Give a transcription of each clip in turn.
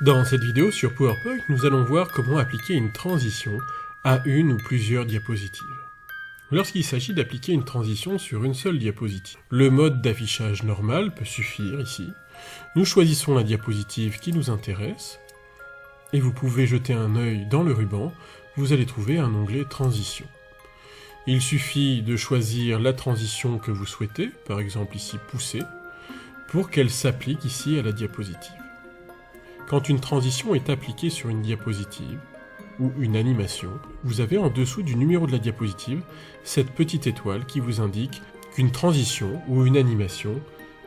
Dans cette vidéo sur PowerPoint, nous allons voir comment appliquer une transition à une ou plusieurs diapositives. Lorsqu'il s'agit d'appliquer une transition sur une seule diapositive, le mode d'affichage normal peut suffire ici. Nous choisissons la diapositive qui nous intéresse, et vous pouvez jeter un œil dans le ruban, vous allez trouver un onglet Transition. Il suffit de choisir la transition que vous souhaitez, par exemple ici Pousser, pour qu'elle s'applique ici à la diapositive. Quand une transition est appliquée sur une diapositive, ou une animation, vous avez en dessous du numéro de la diapositive cette petite étoile qui vous indique qu'une transition ou une animation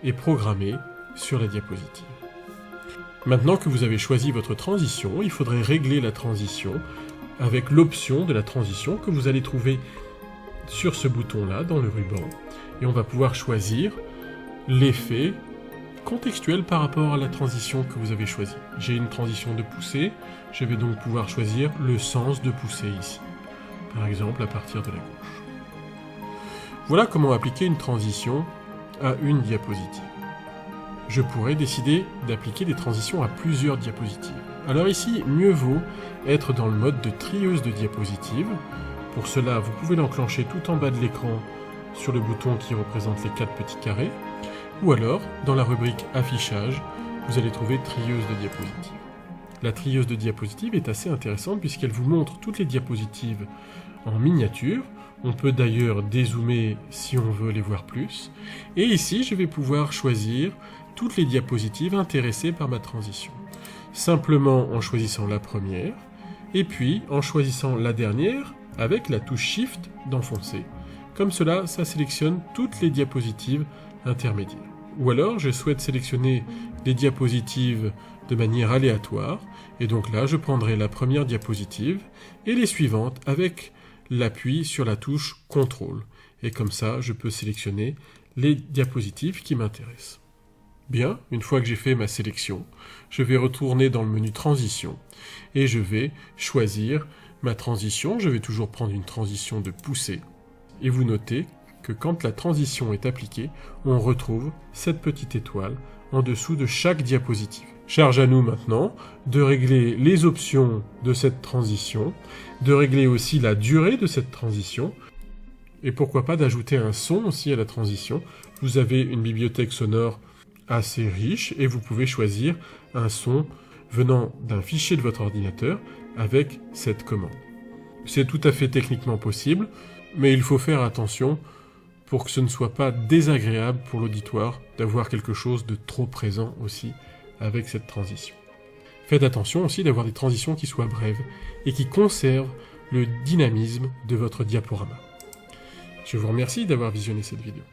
est programmée sur la diapositive. Maintenant que vous avez choisi votre transition, il faudrait régler la transition avec l'option de la transition que vous allez trouver sur ce bouton-là dans le ruban, et on va pouvoir choisir l'effet contextuel par rapport à la transition que vous avez choisie. J'ai une transition de poussée, je vais donc pouvoir choisir le sens de poussée ici, par exemple à partir de la gauche. Voilà comment appliquer une transition à une diapositive. Je pourrais décider d'appliquer des transitions à plusieurs diapositives. Alors ici, mieux vaut être dans le mode de trieuse de diapositives. Pour cela, vous pouvez l'enclencher tout en bas de l'écran sur le bouton qui représente les 4 petits carrés, ou alors, dans la rubrique Affichage, vous allez trouver Trieuse de diapositives. La trieuse de diapositives est assez intéressante puisqu'elle vous montre toutes les diapositives en miniature. On peut d'ailleurs dézoomer si on veut les voir plus. Et ici, je vais pouvoir choisir toutes les diapositives intéressées par ma transition. Simplement en choisissant la première, et puis en choisissant la dernière avec la touche Shift d'enfoncer. Comme cela, ça sélectionne toutes les diapositives intermédiaires. Ou alors, je souhaite sélectionner les diapositives de manière aléatoire, et donc là, je prendrai la première diapositive et les suivantes avec l'appui sur la touche CTRL. Et comme ça, je peux sélectionner les diapositives qui m'intéressent. Bien, une fois que j'ai fait ma sélection, je vais retourner dans le menu Transition, et je vais choisir ma transition. Je vais toujours prendre une transition de poussée, et vous notez que quand la transition est appliquée, on retrouve cette petite étoile en dessous de chaque diapositive. Charge à nous maintenant de régler les options de cette transition, de régler aussi la durée de cette transition, et pourquoi pas d'ajouter un son aussi à la transition. Vous avez une bibliothèque sonore assez riche, et vous pouvez choisir un son venant d'un fichier de votre ordinateur avec cette commande. C'est tout à fait techniquement possible, mais il faut faire attention pour que ce ne soit pas désagréable pour l'auditoire d'avoir quelque chose de trop présent aussi avec cette transition. Faites attention aussi d'avoir des transitions qui soient brèves et qui conservent le dynamisme de votre diaporama. Je vous remercie d'avoir visionné cette vidéo.